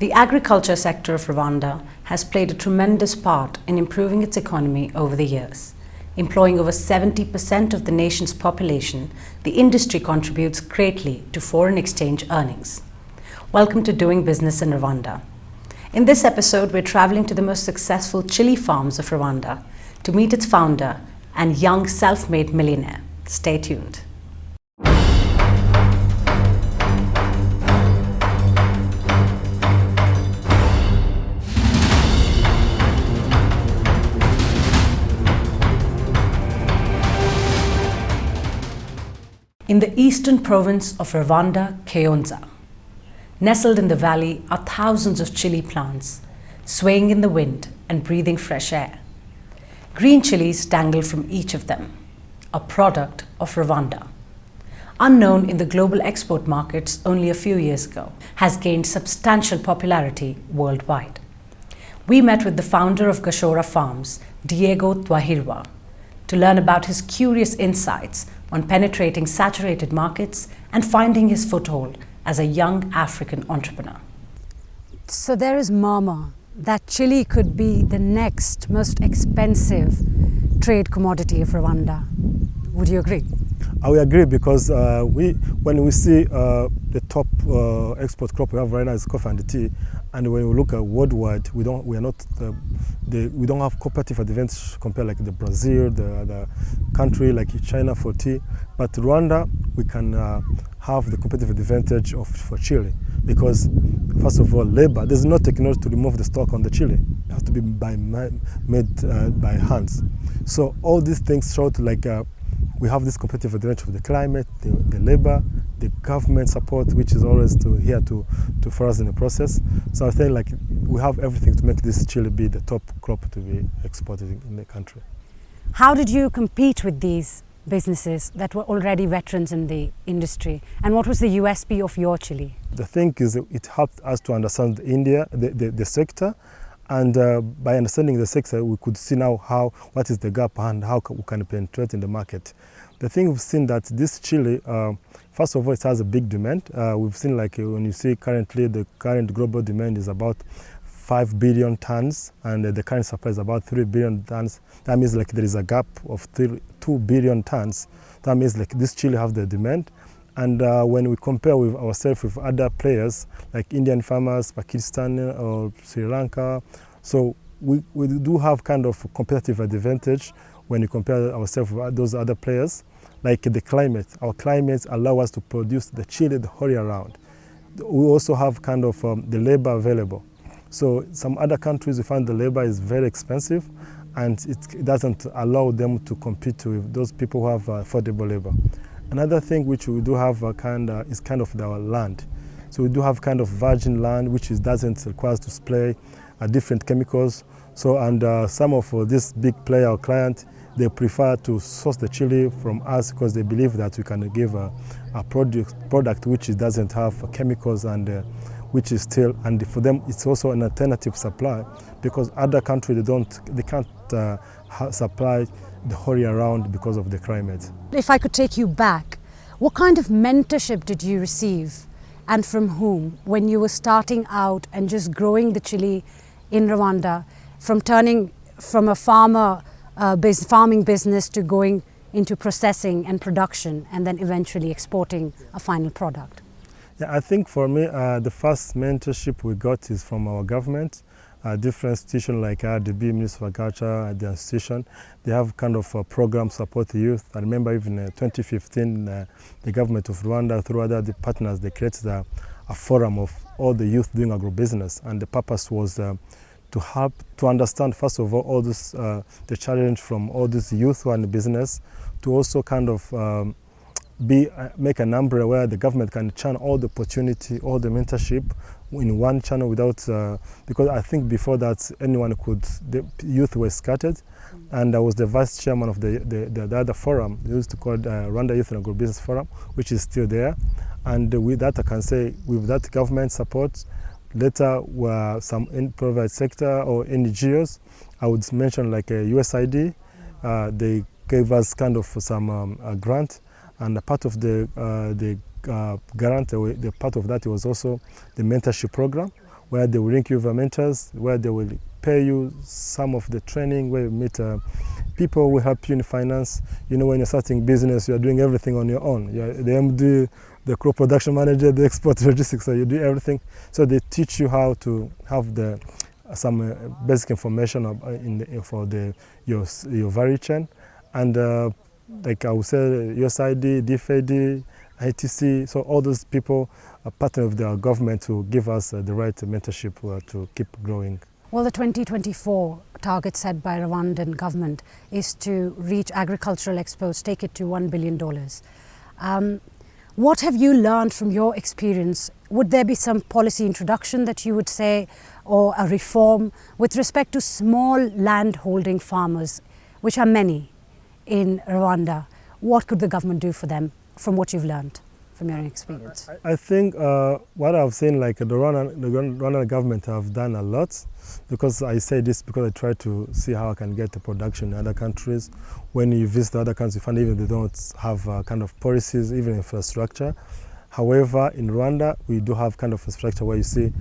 The agriculture sector of Rwanda has played a tremendous part in improving its economy over the years. Employing over 70% of the nation's population, the industry contributes greatly to foreign exchange earnings. Welcome to Doing Business in Rwanda. In this episode, we're traveling to the most successful chili farms of Rwanda to meet its founder and young self-made millionaire. Stay tuned. In the eastern province of Rwanda, Kayonza, nestled in the valley are thousands of chili plants, swaying in the wind and breathing fresh air. Green chilies dangle from each of them, a product of Rwanda. Unknown in the global export markets only a few years ago, has gained substantial popularity worldwide. We met with the founder of Gashora Farms, Diego Twahirwa, to learn about his curious insights on penetrating saturated markets and finding his foothold as a young African entrepreneur. So there is murmur that chili could be the next most expensive trade commodity of Rwanda. Would you agree? I will agree because when we see the top export crop we have right now is coffee and tea, and when we look at worldwide, we don't have competitive advantage compared like the Brazil, the country like China for tea, but Rwanda we can have the competitive advantage for chili because first of all labor. There's no technology to remove the stalk on the chili. It has to be made by hands. So all these things show like. We have this competitive advantage of the climate, the labor, the government support, which is always here for us in the process. So I think like we have everything to make this chili be the top crop to be exported in the country. How did you compete with these businesses that were already veterans in the industry? And what was the USP of your chili? The thing is that it helped us to understand the sector. And by understanding the sector, we could see now what is the gap and how we can penetrate in the market. The thing we've seen that this chili, first of all, it has a big demand. We've seen like when you see currently the current global demand is about 5 billion tons and the current supply is about 3 billion tons. That means like there is a gap of 2 billion tons. That means like this chili have the demand. And when we compare with ourselves with other players like Indian farmers, Pakistan or Sri Lanka, so we do have kind of competitive advantage when we compare ourselves with those other players. Like the climate, our climates allow us to produce the chili the whole year round. We also have kind of the labor available. So some other countries we find the labor is very expensive and it doesn't allow them to compete with those people who have affordable labor. Another thing which we do have is kind of our land. So we do have kind of virgin land which doesn't require us to spray different chemicals. So and some of these big player or client, they prefer to source the chili from us because they believe that we can give a product which doesn't have chemicals and which is still, and for them it's also an alternative supply because other countries they can't supply the whole year round because of the climate. If I could take you back, what kind of mentorship did you receive and from whom when you were starting out and just growing the chili in Rwanda, from turning from a farming business to going into processing and production and then eventually exporting a final product? Yeah, I think for me, the first mentorship we got is from our government. Different institutions like RDB, Ministry of Agriculture, the institution, they have kind of a program support the youth. I remember even in 2015, the government of Rwanda, through other partners, they created a forum of all the youth doing agribusiness. And the purpose was to help to understand, first of all this, the challenge from all this youth who are in the business, to also kind of make an umbrella where the government can channel all the opportunity, all the mentorship in one channel without, because I think before that anyone could, the youth were scattered, and I was the vice chairman of the other forum, they used to call it Rwanda Youth and Agribusiness Forum, which is still there. And with that I can say, with that government support, later were some private sector or NGOs, I would mention like USAID, they gave us kind of some grant. And a part of the grant, the part of that was also the mentorship program, where they will link you with mentors, where they will pay you some of the training, where you meet people who will help you in finance. You know, when you're starting business, you're doing everything on your own. You're the MD, the crop production manager, the export logistics, so you do everything. So they teach you how to have some basic information for your value chain. And like I would say, USID, DFID, ITC, so all those people are part of the government to give us the right mentorship to keep growing. Well, the 2024 target set by Rwandan government is to reach agricultural exports, take it to $1 billion. What have you learned from your experience? Would there be some policy introduction that you would say, or a reform with respect to small land-holding farmers, which are many in Rwanda? What could the government do for them from what you've learned from your experience? I think what I've seen, like the Rwandan government have done a lot, because I say this because I try to see how I can get the production in other countries. When you visit other countries, you find even they don't have kind of policies, even infrastructure. However, in Rwanda, we do have kind of infrastructure where you see,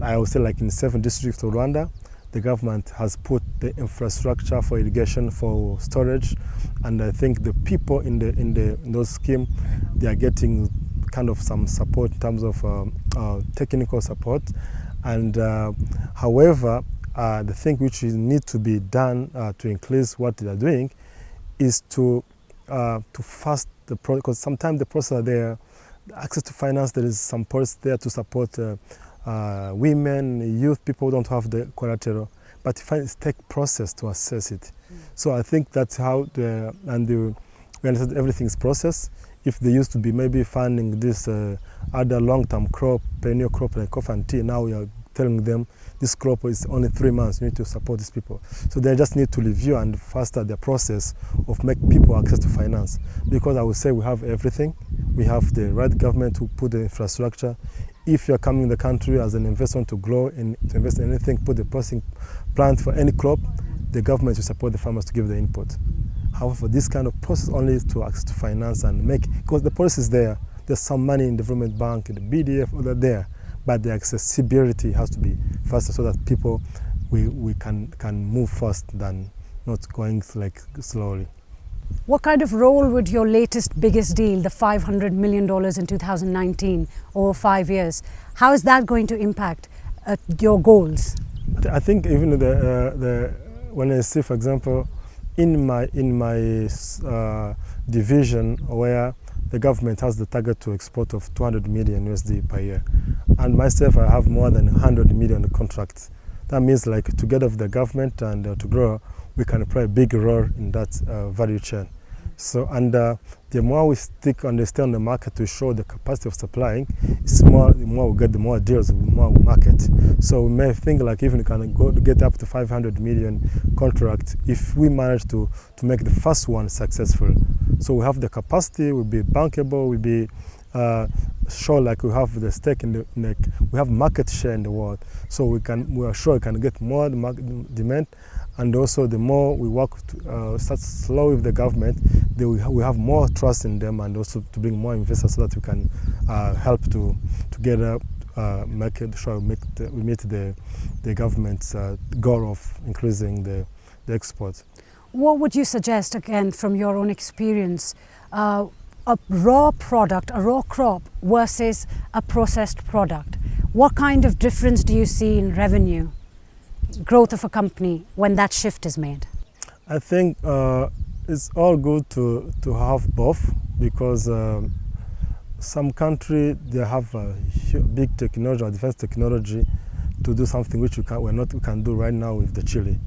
I would say like in 7 districts of Rwanda, the government has put the infrastructure for irrigation, for storage, and I think the people in those schemes, they are getting kind of some support in terms of technical support. And however, the thing which need to be done to increase what they are doing is to fast the process, because sometimes the process are there, access to finance, there is some policy there to support women, youth, people who don't have the collateral, but it takes process to assess it. So I think that's how we understand everything is process. If they used to be maybe funding this other long-term crop, perennial crop like coffee and tea, now we are telling them this crop is only 3 months, you need to support these people. So they just need to review and faster the process of make people access to finance. Because I would say we have everything. We have the right government to put the infrastructure. If you're coming in the country as an investor to grow and to invest in anything, put the processing plant for any crop, the government will support the farmers to give the input. However, this kind of process only is to access to finance and make, because the policy is there. There's some money in the development bank, the BDF, all that there, but the accessibility has to be faster so that people we can move fast than not going like slowly. What kind of role would your latest biggest deal, the $500 million in 2019 over 5 years, how is that going to impact your goals? I think even when I see, for example, in my division where the government has the target to export of 200 million USD per year, and myself I have more than 100 million contracts. That means like together with the government and to grow, we can play a big role in that value chain. So, and the more we stick and stay on the market to show the capacity of supplying, the more we get, the more deals, the more we market. So we may think like even we can get up to 500 million contract if we manage to make the first one successful. So we have the capacity, we'll be bankable, we'll be sure like we have the stake in we have market share in the world. So we are sure we can get more demand. And also the more we work start slow with the government, we have more trust in them, and also to bring more investors so that we can help to together make sure we meet the government's goal of increasing the export. What would you suggest, again from your own experience, a raw product, a raw crop versus a processed product? What kind of difference do you see in revenue, growth of a company when that shift is made? I think it's all good to have both, because some country they have a big technology or advanced technology to do something which we can do right now with the chili.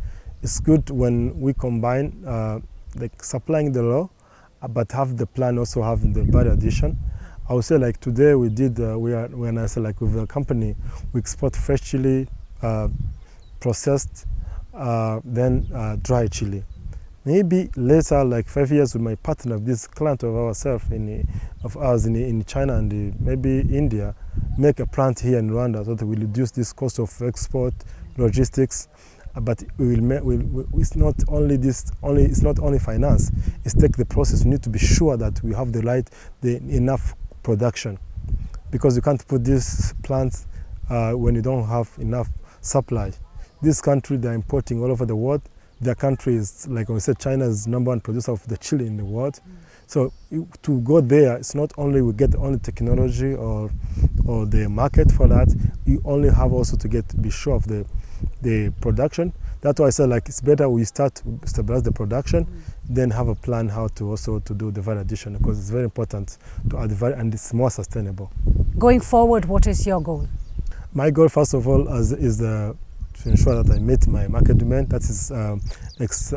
It's good when we combine like supplying the raw, but have the plan also having the value addition. I would say like today we did when I say like with a company we export fresh chili, processed, then dry chili. Maybe later, like 5 years, with my partner, this client of ours in China and maybe India, make a plant here in Rwanda so that we reduce this cost of export, logistics. But it's not only finance. It's take the process. We need to be sure that we have enough production, because you can't put this plant when you don't have enough supply. This country, they're importing all over the world. Their country is, like we said, China is #1 producer of the chili in the world. So to go there, it's not only we get only technology or the market for that. You only have also to be sure of the production. That's why I said, like, it's better we start to stabilize the production, then have a plan how to also to do the value addition, because it's very important to add value and it's more sustainable. Going forward, what is your goal? My goal, first of all, is to ensure that I meet my market demand. That is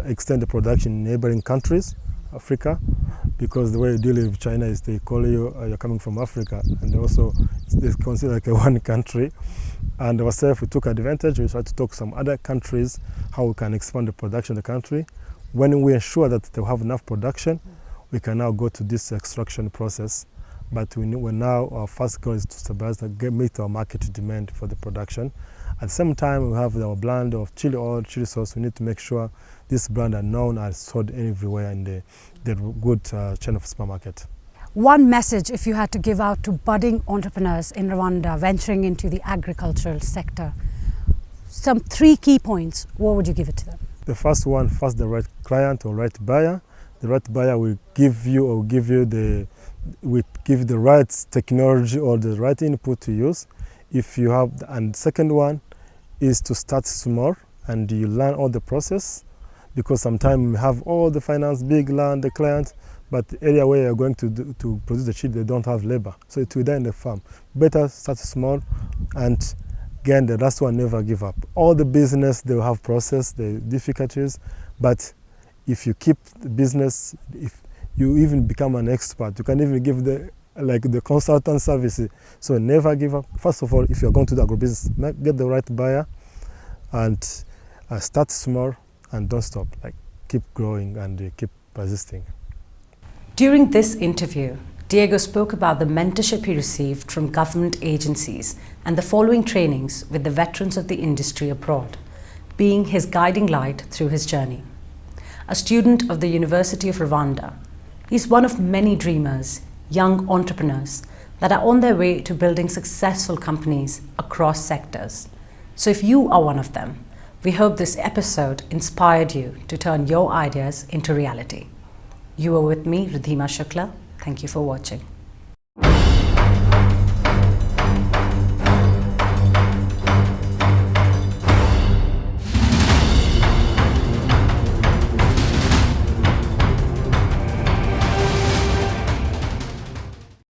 extend the production in neighboring countries, Africa, because the way you deal with China is they call you, you're coming from Africa, and also they consider like a one country. And ourselves, we took advantage. We tried to talk to some other countries how we can expand the production in the country. When we ensure that they have enough production, we can now go to this extraction process. But we're now, our first goal is to stabilize, meet our market demand for the production. At the same time, we have our brand of chili oil, chili sauce. We need to make sure this brand are known and sold everywhere in the good chain of supermarket. One message, if you had to give out to budding entrepreneurs in Rwanda venturing into the agricultural sector, some 3 key points, what would you give it to them? The first one, the right client or right buyer. The right buyer will give you the right technology or the right input to use. If you have, and second one is to start small and you learn all the process, because sometimes you have all the finance, big land, the client, but the area where you're going to produce the chili, they don't have labor. So it will die in the farm. Better start small, and again, the last one, never give up. All the business, they will have process, the difficulties, but if you keep the business, if you even become an expert, you can even give the consultant services. So never give up. First of all, if you're going to do agribusiness, get the right buyer and start small and don't stop. Like, keep growing and keep persisting. During this interview, Diego spoke about the mentorship he received from government agencies and the following trainings with the veterans of the industry abroad, being his guiding light through his journey. A student of the University of Rwanda, he's one of many dreamers, young entrepreneurs that are on their way to building successful companies across sectors. So if you are one of them, we hope this episode inspired you to turn your ideas into reality. You were with me, Ridhima Shukla. Thank you for watching.